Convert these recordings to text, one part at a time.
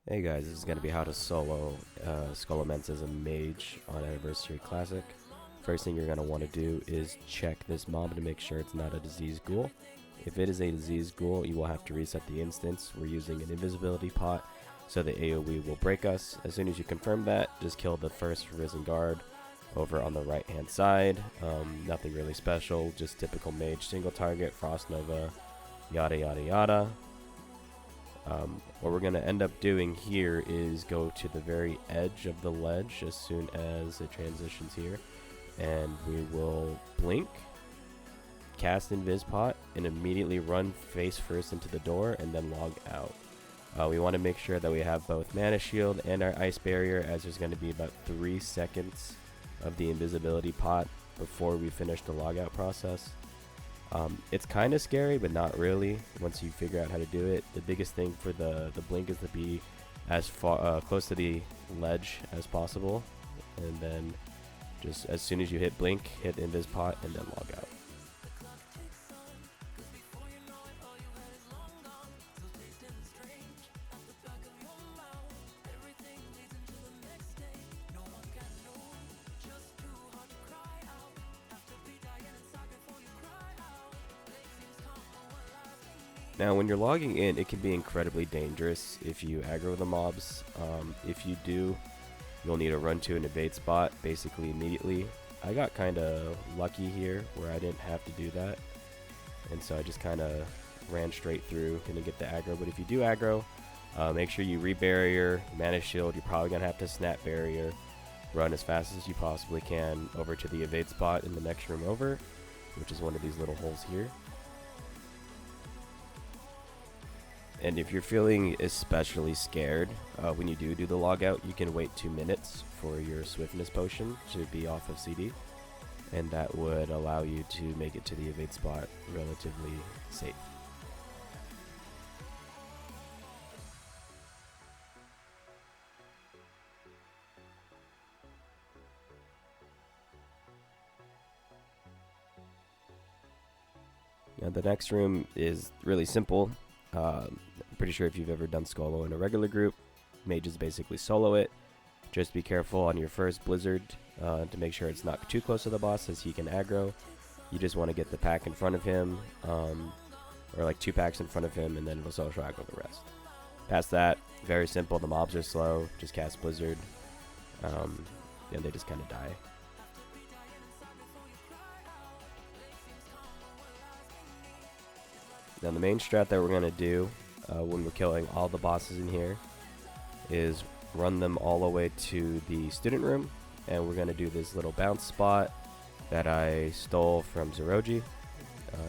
Hey guys, this is going to be how to solo Scholomance as a mage on Anniversary Classic. First thing you're going to want to do is check this mob to make sure it's not a disease ghoul. If it is a disease ghoul, you will have to reset the instance. We're using an invisibility pot, so the AoE will break us. As soon as you confirm that, just kill the first risen guard over on the right hand side. Nothing really special, just typical mage, single target, frost nova, yada yada yada. What we're going to end up doing here is go to the very edge of the ledge as soon as it transitions here, and we will blink, cast Invis Pot, and immediately run face first into the door and then log out. We want to make sure that we have both Mana Shield and our Ice Barrier, as there's going to be about 3 seconds of the invisibility pot before we finish the logout process. It's kind of scary, but not really once you figure out how to do it. The biggest thing for the blink is to be as far close to the ledge as possible, and then just as soon as you hit blink, hit Invis Pot and then log out. Now, when you're logging in, it can be incredibly dangerous if you aggro the mobs. If you do, you'll need to run to an evade spot basically immediately. I got kind of lucky here where I didn't have to do that, and so I just kind of ran straight through, didn't get the aggro. But if you do aggro, make sure you re-barrier, Mana Shield. You're probably going to have to snap barrier, run as fast as you possibly can over to the evade spot in the next room over, which is one of these little holes here. And if you're feeling especially scared when you do the logout, you can wait 2 minutes for your swiftness potion to be off of CD, and that would allow you to make it to the evade spot relatively safe. Now the next room is really simple. I'm pretty sure if you've ever done Scolo in a regular group, mages basically solo it. Just be careful on your first blizzard to make sure it's not too close to the boss, as he can aggro. You just want to get the pack in front of him, or like 2 packs in front of him, and then we'll social aggro the rest. Past that, very simple. The mobs are slow. Just cast blizzard, and they just kind of die. Now the main strat that we're going to do when we're killing all the bosses in here is run them all the way to the student room, and we're going to do this little bounce spot that I stole from Zeroji.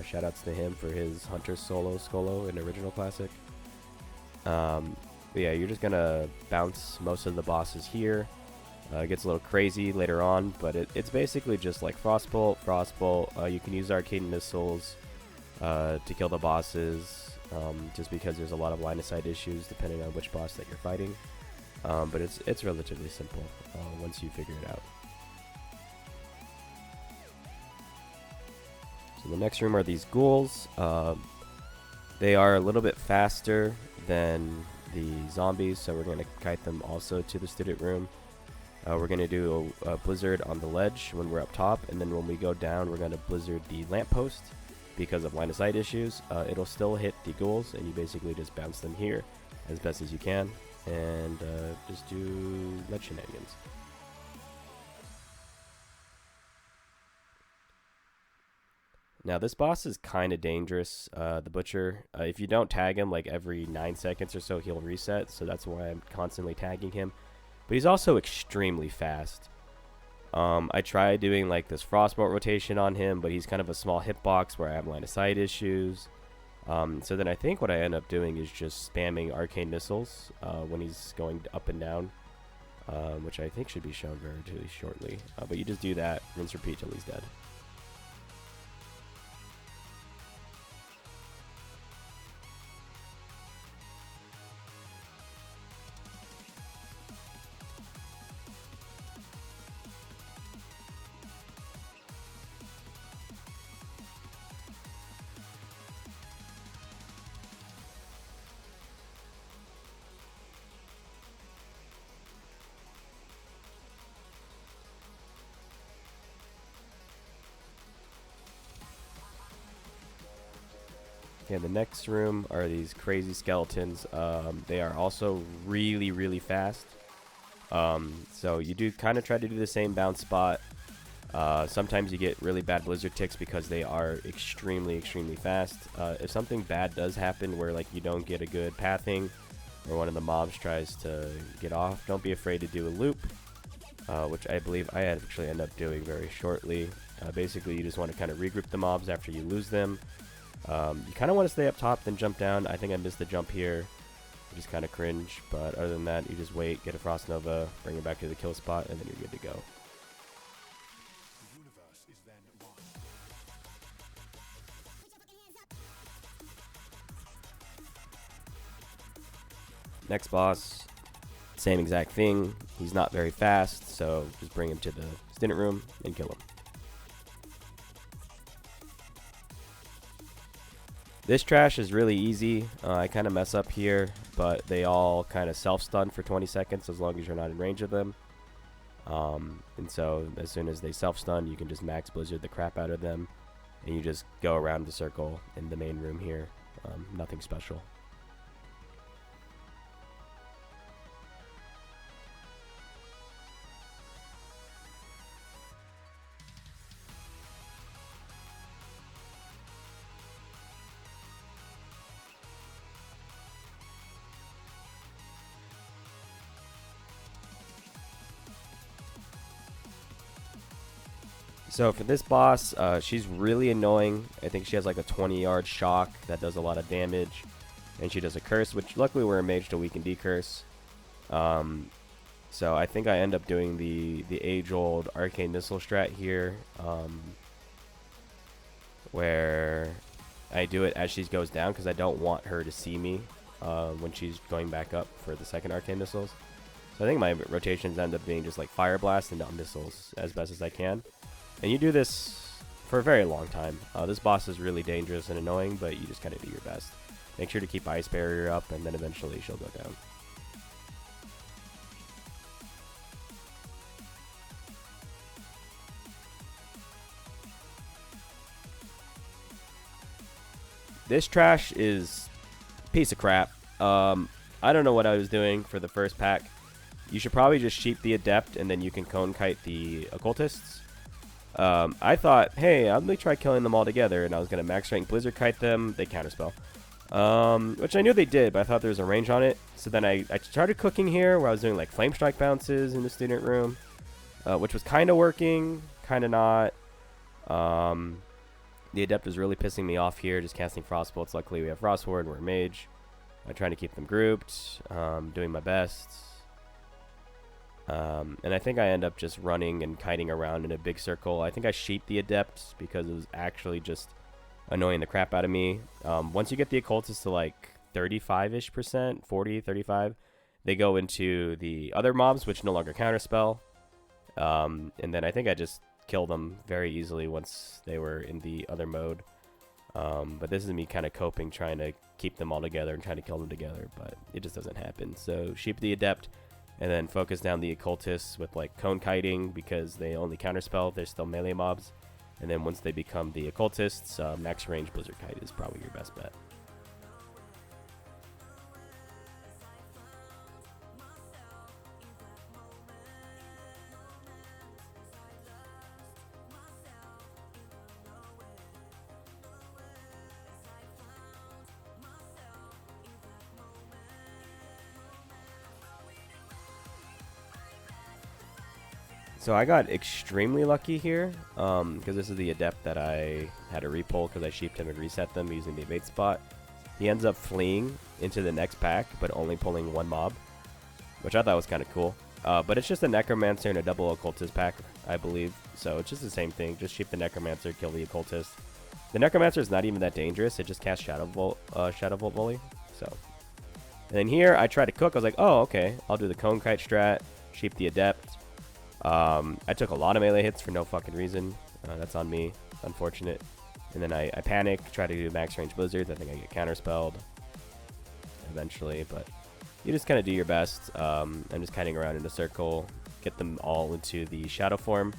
Shoutouts to him for his Hunter solo Scolo in Original Classic. But yeah, you're just going to bounce most of the bosses here. It gets a little crazy later on, but it's basically just like Frostbolt. You can use Arcane Missiles to kill the bosses, just because there's a lot of line of sight issues depending on which boss that you're fighting. But it's relatively simple once you figure it out. So the next room are these ghouls. They are a little bit faster than the zombies, so we're going to kite them also to the student room. We're going to do a blizzard on the ledge when we're up top, and then when we go down, we're going to blizzard the lamppost. Because of line of sight issues, it'll still hit the ghouls, and you basically just bounce them here as best as you can, and just do ledge shenanigans. Now this boss is kind of dangerous, the Butcher. If you don't tag him, like every 9 seconds or so, he'll reset, so that's why I'm constantly tagging him. But he's also extremely fast. I tried doing like this Frostbolt rotation on him, but he's kind of a small hitbox where I have line of sight issues. So then I think what I end up doing is just spamming Arcane Missiles when he's going up and down, which I think should be shown very shortly. But you just do that, rinse, repeat till he's dead. Okay, the next room are these crazy skeletons. They are also really, really fast. So you do kind of try to do the same bounce spot. Sometimes you get really bad blizzard ticks because they are extremely, extremely fast. If something bad does happen where like you don't get a good pathing or one of the mobs tries to get off, don't be afraid to do a loop, which I believe I actually end up doing very shortly. Basically, you just want to kind of regroup the mobs after you lose them. You kind of want to stay up top, then jump down. I think I missed the jump here, which is kind of cringe. But other than that, you just wait, get a Frost Nova, bring it back to the kill spot, and then you're good to go. Next boss, same exact thing. He's not very fast, so just bring him to the student room and kill him. This trash is really easy. I kind of mess up here, but they all kind of self-stun for 20 seconds as long as you're not in range of them. And so as soon as they self-stun, you can just max blizzard the crap out of them, and you just go around the circle in the main room here. Nothing special. So for this boss, she's really annoying. I think she has like a 20-yard shock that does a lot of damage. And she does a curse, which luckily we're a mage to weaken decurse. So I think I end up doing the age-old arcane missile strat here, where I do it as she goes down because I don't want her to see me when she's going back up for the second arcane missiles. So I think my rotations end up being just like fire blast and missiles as best as I can. And you do this for a very long time. This boss is really dangerous and annoying, but you just kind of do your best. Make sure to keep Ice Barrier up, and then eventually she'll go down. This trash is a piece of crap. I don't know what I was doing for the first pack. You should probably just sheep the Adept, and then you can cone kite the Occultists. I thought, hey, I'm going to try killing them all together, and I was going to max rank Blizzard Kite them. They counterspell. Which I knew they did, but I thought there was a range on it. So then I started cooking here, where I was doing like Flame Strike bounces in the student room, which was kind of working, kind of not. The Adept was really pissing me off here, just casting Frost Bolts. Luckily, we have Frost Ward, and we're a mage. I'm trying to keep them grouped, doing my best. And I think I end up just running and kiting around in a big circle. I think I sheeped the Adept because it was actually just annoying the crap out of me. Once you get the Occultist to like 35-ish%, 40, 35, they go into the other mobs, which no longer counterspell. And then I think I just killed them very easily once they were in the other mode. But this is me kind of coping, trying to keep them all together and trying to kill them together, but it just doesn't happen. So sheep the Adept, and then focus down the Occultists with like cone kiting because they only counterspell. They're still melee mobs. And then once they become the Occultists, max range Blizzard Kite is probably your best bet. So I got extremely lucky here, because this is the Adept that I had to repull because I sheeped him and reset them using the evade spot. He ends up fleeing into the next pack, but only pulling one mob, which I thought was kind of cool. But it's just a Necromancer and a double Occultist pack, I believe. So it's just the same thing. Just sheep the Necromancer, kill the Occultist. The Necromancer is not even that dangerous. It just casts Shadow Bolt Volley. So, and then here I tried to cook. I was like, oh, okay, I'll do the Cone Kite strat, sheep the Adept. I took a lot of melee hits for no fucking reason. That's on me. Unfortunate. And then I panic, try to do max range blizzards. I think I get counterspelled eventually, but you just kind of do your best. I'm just kiting around in a circle, get them all into the shadow form,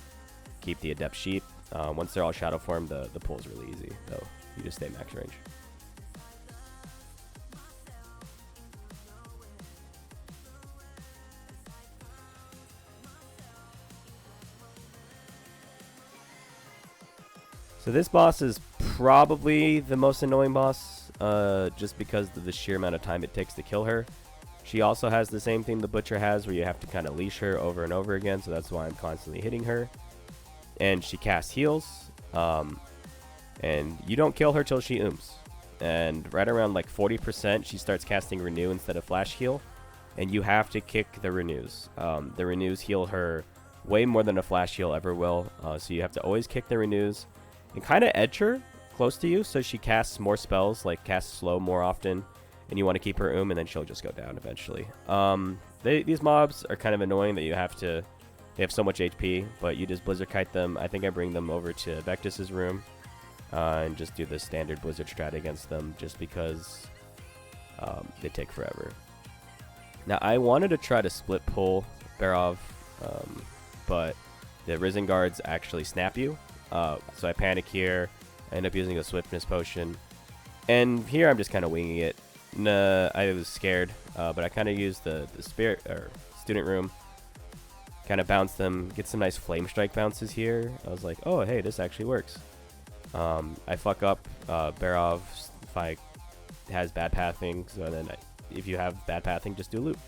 keep the Adept sheep. Once they're all shadow form, the pull is really easy, though. You just stay max range. So this boss is probably the most annoying boss, just because of the sheer amount of time it takes to kill her. She also has the same thing the Butcher has, where you have to kind of leash her over and over again, so that's why I'm constantly hitting her. And she casts heals, and you don't kill her till she ooms. And right around like 40%, she starts casting Renew instead of Flash Heal, and you have to kick the Renews. The Renews heal her way more than a Flash Heal ever will, so you have to always kick the Renews and kind of edge her close to you so she casts more spells, like casts slow more often, and you want to keep her and then she'll just go down eventually. These mobs are kind of annoying that you have to, they have so much HP, but you just Blizzard Kite them. I think I bring them over to Vectus's room and just do the standard Blizzard strat against them, just because they take forever. Now I wanted to try to split pull Barov, but the Risen Guards actually snap you, so I panic here. I end up using a Swiftness Potion, and here I'm just kind of winging it. Nah, I was scared, but I kind of used the Spirit or Student Room, kind of bounce them, get some nice Flame Strike bounces here. I was like, oh hey, this actually works. I fuck up Barov if I has bad pathing, so then if you have bad pathing, just do a loop.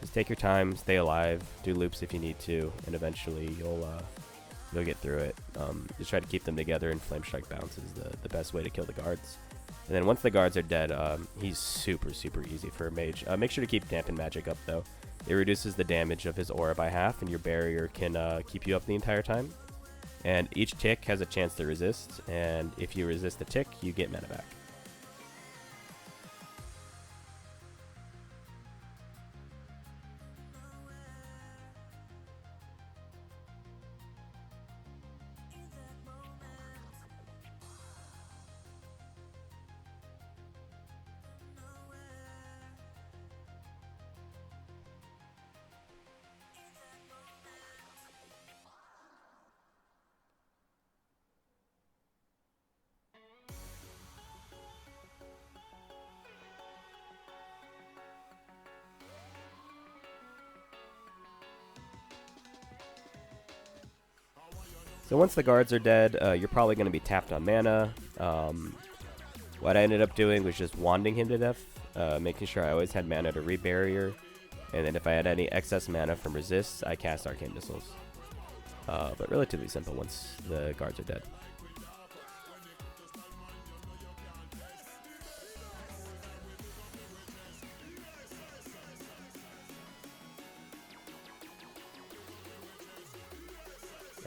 Just take your time, stay alive, do loops if you need to, and eventually you'll get through it. Just try to keep them together, and Flame Strike bounce is the best way to kill the guards. And then once the guards are dead, he's super easy for a mage. Make sure to keep Dampen Magic up though. It reduces the damage of his aura by half, and your barrier can keep you up the entire time. And each tick has a chance to resist, and if you resist a tick, you get mana back. So once the guards are dead, you're probably going to be tapped on mana. What I ended up doing was just wanding him to death, making sure I always had mana to re-barrier, and then if I had any excess mana from resists, I cast Arcane Missiles. But relatively simple once the guards are dead.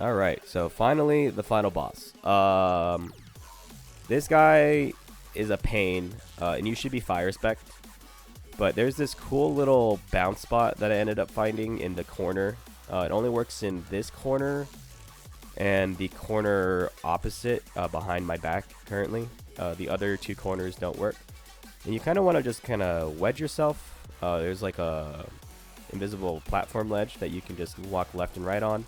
Alright, so finally, the final boss. This guy is a pain, and you should be fire spec. But there's this cool little bounce spot that I ended up finding in the corner. It only works in this corner and the corner opposite behind my back currently. The other two corners don't work. And you kind of want to just kind of wedge yourself. There's like a invisible platform ledge that you can just walk left and right on.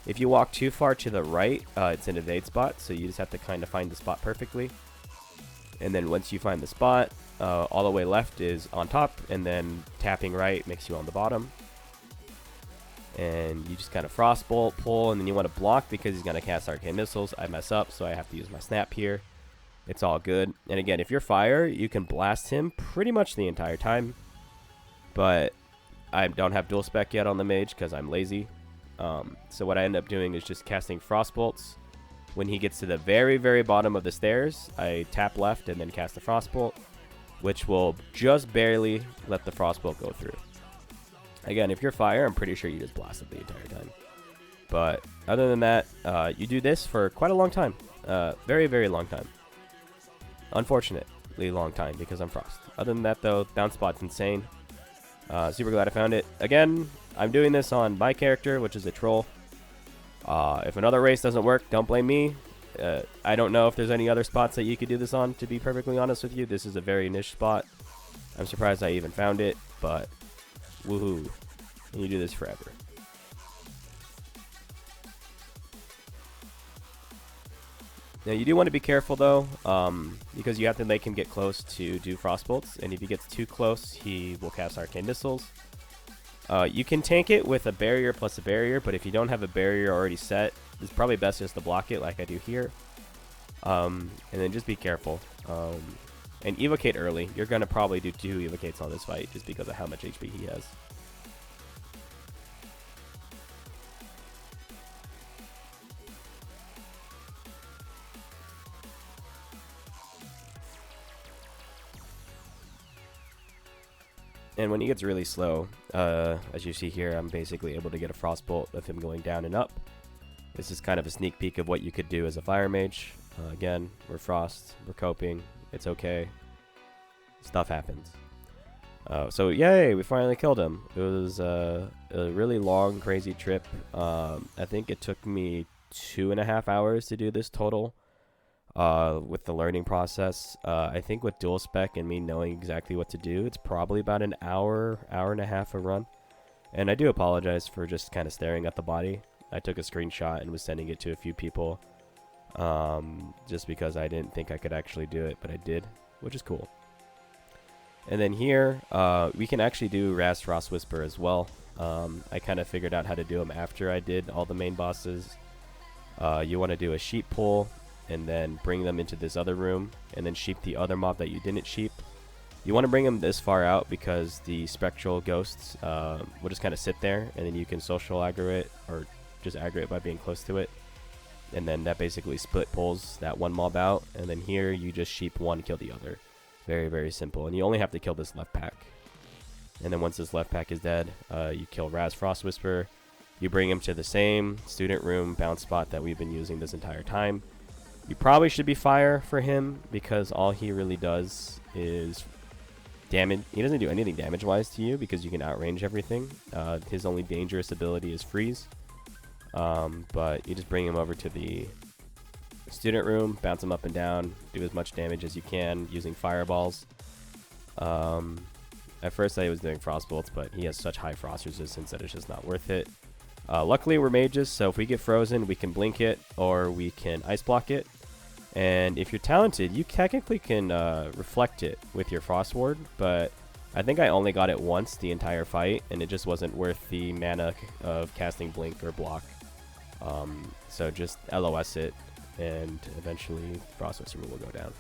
If you walk too far to the right, it's an evade spot, so you just have to kind of find the spot perfectly. And then once you find the spot, all the way left is on top, and then tapping right makes you on the bottom. And you just kind of frostbolt, pull, and then you want to block because he's going to cast Arcane Missiles. I mess up, so I have to use my snap here. It's all good. And again, if you're fire, you can blast him pretty much the entire time. But I don't have dual spec yet on the mage because I'm lazy. So what I end up doing is just casting Frostbolts. When he gets to the very bottom of the stairs, I tap left and then cast the Frostbolt, which will just barely let the Frostbolt go through. Again, if you're fire, I'm pretty sure you just blast it the entire time. But other than that, you do this for quite a long time. Very long time. Unfortunately long time because I'm frost. Other than that though, bounce spot's insane. Super glad I found it. Again, I'm doing this on my character, which is a troll. If another race doesn't work, don't blame me. I don't know if there's any other spots that you could do this on, to be perfectly honest with you. This is a very niche spot. I'm surprised I even found it, but woohoo. And you do this forever. Now you do want to be careful though, because you have to make him get close to do Frostbolts, and if he gets too close, he will cast Arcane Missiles. You can tank it with a barrier plus a barrier, but if you don't have a barrier already set, it's probably best just to block it like I do here. And then just be careful. And evocate early. You're going to probably do 2 evocates on this fight just because of how much HP he has. And when he gets really slow, as you see here, I'm basically able to get a Frostbolt of him going down and up. This is kind of a sneak peek of what you could do as a Fire Mage. Again, we're Frost, we're coping, it's okay. Stuff happens. So yay, we finally killed him. It was a really long, crazy trip. I think it took me 2.5 hours to do this total. With the learning process, I think with dual spec and me knowing exactly what to do, it's probably about an hour and a half a run. And I do apologize for just kind of staring at the body. I took a screenshot and was sending it to a few people, just because I didn't think I could actually do it, but I did, which is cool. And then here, we can actually do Ras Frostwhisper as well. I kind of figured out how to do them after I did all the main bosses. You want to do a sheep pull, and then bring them into this other room, and then sheep the other mob that you didn't sheep. You want to bring them this far out because the spectral ghosts will just kind of sit there, and then you can social aggro it, or just aggro it by being close to it. And then that basically split pulls that one mob out, and then here you just sheep one, kill the other. Very, very simple. And you only have to kill this left pack. And then once this left pack is dead, you kill Ras Frostwhisper. You bring him to the same student room bounce spot that we've been using this entire time. You probably should be fire for him because all he really does is damage. He doesn't do anything damage-wise to you because you can outrange everything. His only dangerous ability is freeze. But you just bring him over to the student room, bounce him up and down, do as much damage as you can using fireballs. At first I was doing frostbolts, but he has such high frost resistance that it's just not worth it. Luckily we're mages, so if we get frozen, we can blink it or we can ice block it. And if you're talented, you technically can reflect it with your Frost Ward, but I think I only got it once the entire fight, and it just wasn't worth the mana of casting Blink or Block. So just LOS it, and eventually Frostwhisper will go down.